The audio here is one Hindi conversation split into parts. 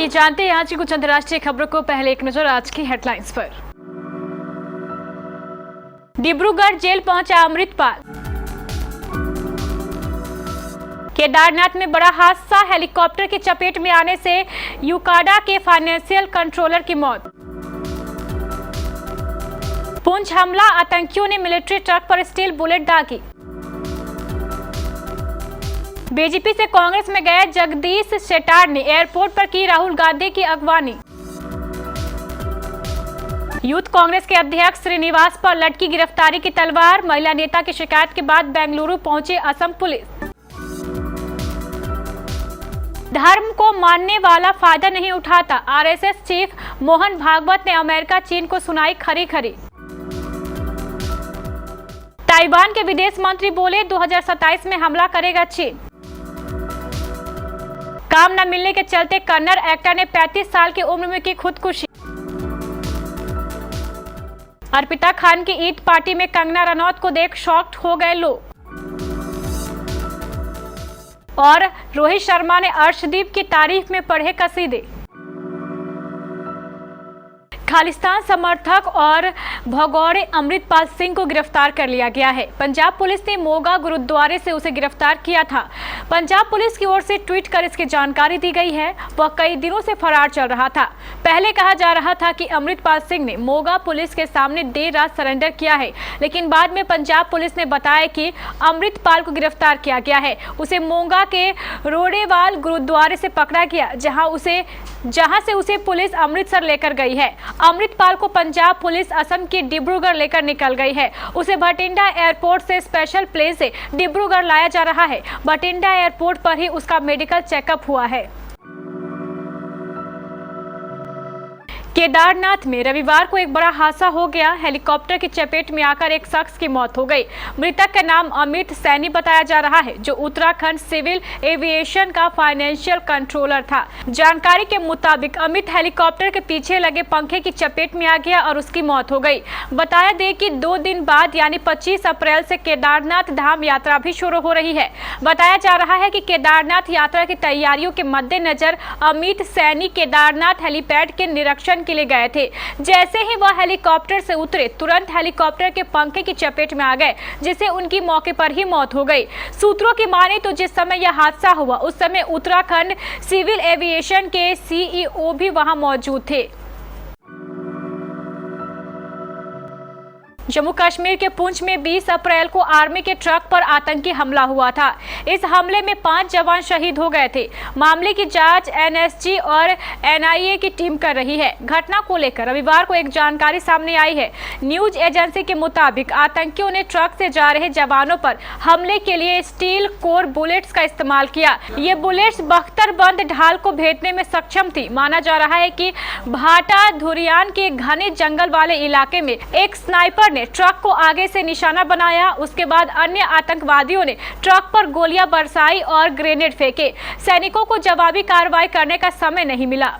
आइए जानते हैं आज की कुछ अंतर्राष्ट्रीय खबरों को। पहले एक नजर आज की हेडलाइंस पर। डिब्रूगढ़ जेल पहुंचा अमृतपाल। केदारनाथ में बड़ा हादसा, हेलीकॉप्टर की चपेट में आने से यूकाडा के फाइनेंशियल कंट्रोलर की मौत। पुंछ हमला, आतंकियों ने मिलिट्री ट्रक पर स्टील बुलेट दागी। बीजेपी से कांग्रेस में गए जगदीश शेट्टार ने एयरपोर्ट पर की राहुल गांधी की अगवानी। यूथ कांग्रेस के अध्यक्ष श्रीनिवास पर लटकी गिरफ्तारी की तलवार, महिला नेता की शिकायत के बाद बेंगलुरु पहुंची असम पुलिस। धर्म को मानने वाला फायदा नहीं उठाता, आरएसएस चीफ मोहन भागवत ने अमेरिका चीन को सुनाई खरी खरी। ताइवान के विदेश मंत्री बोले 2027 में हमला करेगा चीन। काम न मिलने के चलते कन्नड़ एक्टर ने 35 साल की उम्र में की खुदकुशी। अर्पिता खान की ईद पार्टी में कंगना रनौत को देख शॉक्ड हो गए लोग। और रोहित शर्मा ने अर्शदीप की तारीफ में पढ़े कसीदे। खालिस्तान समर्थक और भगौड़े अमृतपाल सिंह को गिरफ्तार कर लिया गया है। पंजाब पुलिस ने मोगा गुरुद्वारे से उसे गिरफ्तार किया था। पंजाब पुलिस की ओर से ट्वीट कर इसकी जानकारी दी गई है। वह कई दिनों से फरार चल रहा था। पहले कहा जा रहा था कि अमृतपाल सिंह ने मोगा पुलिस के सामने देर रात सरेंडर किया है, लेकिन बाद में पंजाब पुलिस ने बताया कि अमृतपाल को गिरफ्तार किया गया है। उसे मोगा के रोडेवाल गुरुद्वारे से पकड़ा गया, जहां से उसे पुलिस अमृतसर लेकर गई है। अमृतपाल को पंजाब पुलिस असम के डिब्रूगढ़ लेकर निकल गई है। उसे भटिंडा एयरपोर्ट से स्पेशल प्लेन से डिब्रूगढ़ लाया जा रहा है। भटिंडा एयरपोर्ट पर ही उसका मेडिकल चेकअप हुआ है। केदारनाथ में रविवार को एक बड़ा हादसा हो गया। हेलीकॉप्टर की चपेट में आकर एक शख्स की मौत हो गई। मृतक का नाम अमित सैनी बताया जा रहा है, जो उत्तराखंड सिविल एविएशन का फाइनेंशियल कंट्रोलर था। जानकारी के मुताबिक अमित हेलीकॉप्टर के पीछे लगे पंखे की चपेट में आ गया और उसकी मौत हो गई। बताया दे कि 2 दिन बाद यानी 25 अप्रैल से केदारनाथ धाम यात्रा भी शुरू हो रही है। बताया जा रहा है कि केदारनाथ यात्रा की तैयारियों के मद्देनजर अमित सैनी केदारनाथ हेलीपैड के निरीक्षण के लिए गए थे। जैसे ही वह हेलीकॉप्टर से उतरे, तुरंत हेलीकॉप्टर के पंखे की चपेट में आ गए, जिससे उनकी मौके पर ही मौत हो गई। सूत्रों की माने तो जिस समय यह हादसा हुआ उस समय उत्तराखंड सिविल एविएशन के सीईओ भी वहां मौजूद थे। जम्मू कश्मीर के पुंछ में 20 अप्रैल को आर्मी के ट्रक पर आतंकी हमला हुआ था। इस हमले में 5 जवान शहीद हो गए थे। मामले की जांच एनएसजी और एनआईए की टीम कर रही है। घटना को लेकर रविवार को एक जानकारी सामने आई है। न्यूज एजेंसी के मुताबिक आतंकियों ने ट्रक से जा रहे जवानों पर हमले के लिए स्टील कोर बुलेट्स का इस्तेमाल किया। ये बुलेट्स बख्तरबंद ढाल को भेदने में सक्षम थी। माना जा रहा है कि भाटा धुरियान के घने जंगल वाले इलाके में एक स्नाइपर ने ट्रक को आगे से निशाना बनाया। उसके बाद अन्य आतंकवादियों ने ट्रक पर गोलियां बरसाई और ग्रेनेड फेंके। सैनिकों को जवाबी कार्रवाई करने का समय नहीं मिला।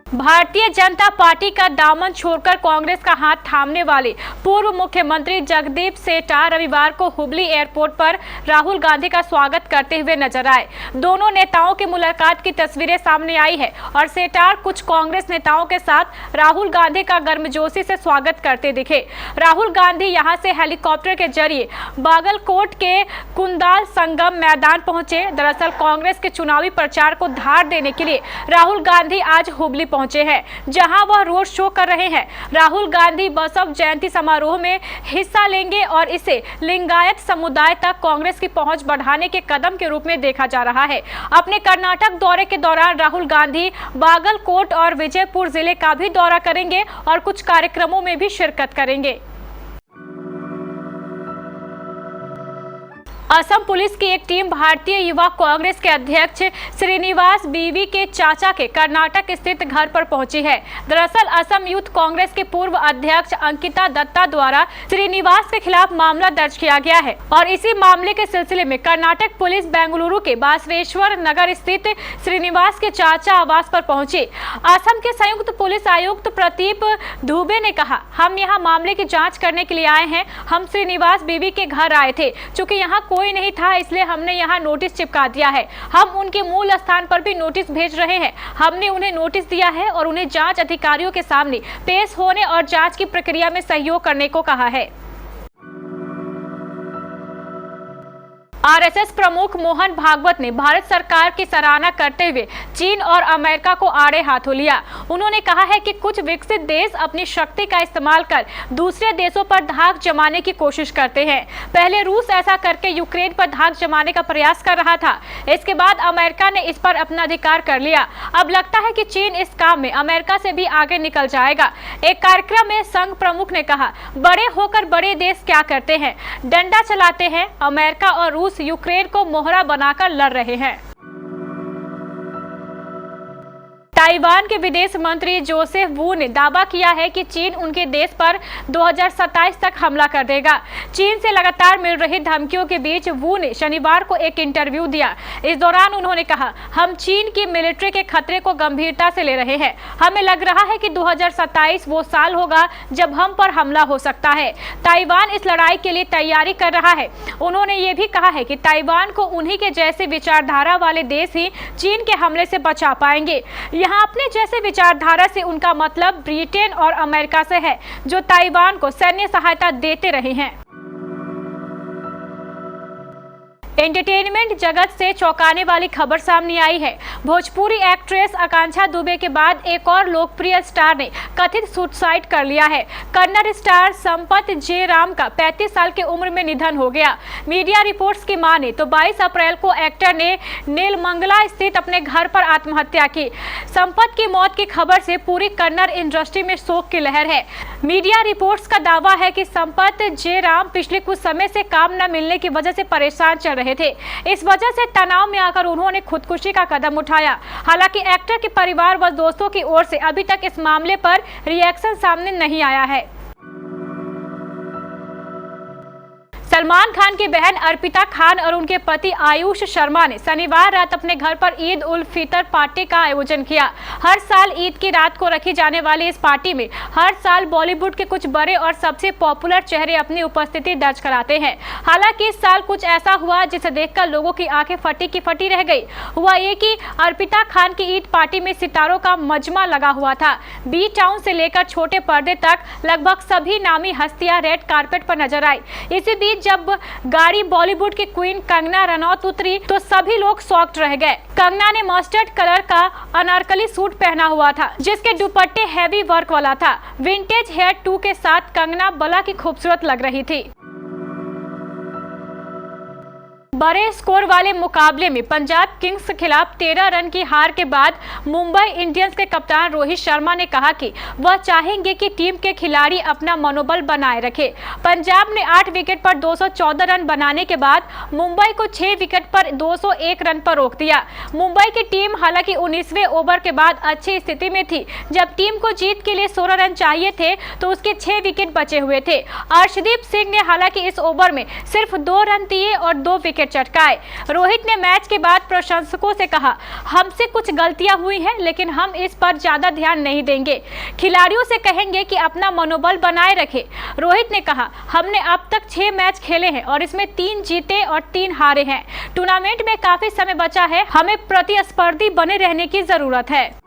भारतीय जनता पार्टी का दामन छोड़कर कांग्रेस का हाथ थामने वाले पूर्व मुख्यमंत्री जगदीश शेट्टार रविवार को हुबली एयरपोर्ट पर राहुल गांधी का स्वागत करते हुए नजर आए। दोनों नेताओं की मुलाकात की तस्वीरें सामने आई है और शेट्टार कुछ कांग्रेस नेताओं के साथ राहुल गांधी का गर्मजोशी से स्वागत करते दिखे। राहुल गांधी यहां से हेलीकॉप्टर के जरिए बागलकोट के कुंदाल संगम मैदान पहुंचे। दरअसल कांग्रेस के चुनावी प्रचार को धार देने के लिए राहुल गांधी आज हुबली पहुंचे हैं, जहां वह रोड शो कर रहे हैं। राहुल गांधी बसव जयंती समारोह में हिस्सा लेंगे और इसे लिंगायत समुदाय तक कांग्रेस की पहुंच बढ़ाने के कदम के रूप में देखा जा रहा है। अपने कर्नाटक दौरे के दौरान राहुल गांधी बागलकोट और विजयपुर जिले का भी दौरा करेंगे और कुछ कार्यक्रमों में भी शिरकत करेंगे। असम पुलिस की एक टीम भारतीय युवा कांग्रेस के अध्यक्ष श्रीनिवास बीवी के चाचा के कर्नाटक स्थित घर पर पहुंची है। दरअसल असम यूथ कांग्रेस के पूर्व अध्यक्ष अंकिता दत्ता द्वारा श्रीनिवास के खिलाफ मामला दर्ज किया गया है और इसी मामले के सिलसिले में कर्नाटक पुलिस बेंगलुरु के बासवेश्वर नगर स्थित श्रीनिवास के चाचा आवास पर पहुंची। असम के संयुक्त पुलिस आयुक्त प्रदीप दुबे ने कहा, हम यहाँ मामले की जाँच करने के लिए आए हैं। हम श्रीनिवास बीवी के घर आए थे। चूँकि यहाँ कोई कोई नहीं था, इसलिए हमने यहाँ नोटिस चिपका दिया है। हम उनके मूल स्थान पर भी नोटिस भेज रहे हैं। हमने उन्हें नोटिस दिया है और उन्हें जांच अधिकारियों के सामने पेश होने और जांच की प्रक्रिया में सहयोग करने को कहा है। आरएसएस प्रमुख मोहन भागवत ने भारत सरकार की सराहना करते हुए चीन और अमेरिका को आड़े हाथों लिया। उन्होंने कहा है कि कुछ विकसित देश अपनी शक्ति का इस्तेमाल कर दूसरे देशों पर धाक जमाने की कोशिश करते हैं। पहले रूस ऐसा करके यूक्रेन पर धाक जमाने का प्रयास कर रहा था। इसके बाद अमेरिका ने इस पर अपना अधिकार कर लिया। अब लगता है कि चीन इस काम में अमेरिका से भी आगे निकल जाएगा। एक कार्यक्रम में संघ प्रमुख ने कहा, बड़े होकर बड़े देश क्या करते हैं? डंडा चलाते हैं। अमेरिका और रूस यूक्रेन को मोहरा बनाकर लड़ रहे हैं। ताइवान के विदेश मंत्री जोसेफ वू ने दावा किया है कि चीन उनके देश पर 2027 तक हमला कर देगा। चीन से लगातार मिल रही धमकियों के बीच वू ने शनिवार को एक इंटरव्यू दिया। इस दौरान उन्होंने कहा, हम चीन की मिलिट्री के खतरे को गंभीरता से ले रहे हैं। हमें लग रहा है कि 2027 वो साल होगा जब हम पर हमला हो सकता है। ताइवान इस लड़ाई के लिए तैयारी कर रहा है। उन्होंने ये भी कहा है कि ताइवान को उन्हीं के जैसे विचारधारा वाले देश ही चीन के हमले से बचा पाएंगे। यहाँ अपने जैसे विचारधारा से उनका मतलब ब्रिटेन और अमेरिका से है, जो ताइवान को सैन्य सहायता देते रहे हैं। एंटरटेनमेंट जगत से चौंकाने वाली खबर सामने आई है। भोजपुरी एक्ट्रेस आकांक्षा दुबे के बाद एक और लोकप्रिय स्टार ने कथित सुसाइड कर लिया है। कन्नड़ स्टार संपत जे राम का 35 साल की उम्र में निधन हो गया। मीडिया रिपोर्ट्स की माने तो 22 अप्रैल को एक्टर ने नेलमंगला स्थित अपने घर पर आत्महत्या की। संपत की मौत की खबर से पूरी कन्नड़ इंडस्ट्री में शोक की लहर है। मीडिया रिपोर्ट्स का दावा है कि संपत जे राम पिछले कुछ समय से काम न मिलने की वजह से परेशान चल रहे थे। इस वजह से तनाव में आकर उन्होंने खुदकुशी का कदम उठाया। हालांकि एक्टर के परिवार व दोस्तों की ओर से अभी तक इस मामले पर रिएक्शन सामने नहीं आया है। सलमान खान की बहन अर्पिता खान और उनके पति आयुष शर्मा ने शनिवार रात अपने घर पर ईद उल फितर पार्टी का आयोजन किया। हर साल ईद की रात को रखी जाने वाली इस पार्टी में हर साल बॉलीवुड के कुछ बड़े और सबसे पॉपुलर चेहरे अपनी उपस्थिति दर्ज कराते हैं। हालांकि इस साल कुछ ऐसा हुआ जिसे देखकर लोगों की आंखें फटी की फटी रह गई। हुआ ये कि अर्पिता खान की ईद पार्टी में सितारों का मजमा लगा हुआ था। बी टाउन से लेकर छोटे पर्दे तक लगभग सभी नामी हस्तियां रेड कारपेट पर नजर आई। इसी बीच जब गाड़ी बॉलीवुड की क्वीन कंगना रनौत उतरी तो सभी लोग शॉक्ड रह गए। कंगना ने मस्टर्ड कलर का अनारकली सूट पहना हुआ था, जिसके दुपट्टे हैवी वर्क वाला था। विंटेज हेयर टू के साथ कंगना बला की खूबसूरत लग रही थी। बड़े स्कोर वाले मुकाबले में पंजाब किंग्स के खिलाफ 13 रन की हार के बाद मुंबई इंडियंस के कप्तान रोहित शर्मा ने कहा कि वह चाहेंगे कि टीम के खिलाड़ी अपना मनोबल बनाए रखें। पंजाब ने 8 विकेट पर 214 रन बनाने के बाद मुंबई को 6 विकेट पर 201 रन पर रोक दिया। मुंबई की टीम हालांकि 19वें ओवर के बाद अच्छी स्थिति में थी। जब टीम को जीत के लिए 16 रन चाहिए थे तो उसके 6 विकेट बचे हुए थे। अर्शदीप सिंह ने हालांकि इस ओवर में सिर्फ 2 रन दिए और 2 विकेट चटकाए। रोहित ने मैच के बाद प्रशंसकों से कहा, हमसे कुछ गलतियां हुई हैं, लेकिन हम इस पर ज्यादा ध्यान नहीं देंगे। खिलाड़ियों से कहेंगे कि अपना मनोबल बनाए रखें। रोहित ने कहा, हमने अब तक 6 मैच खेले हैं और इसमें 3 जीते और 3 हारे हैं। टूर्नामेंट में काफी समय बचा है, हमें प्रतिस्पर्धी बने रहने की जरूरत है।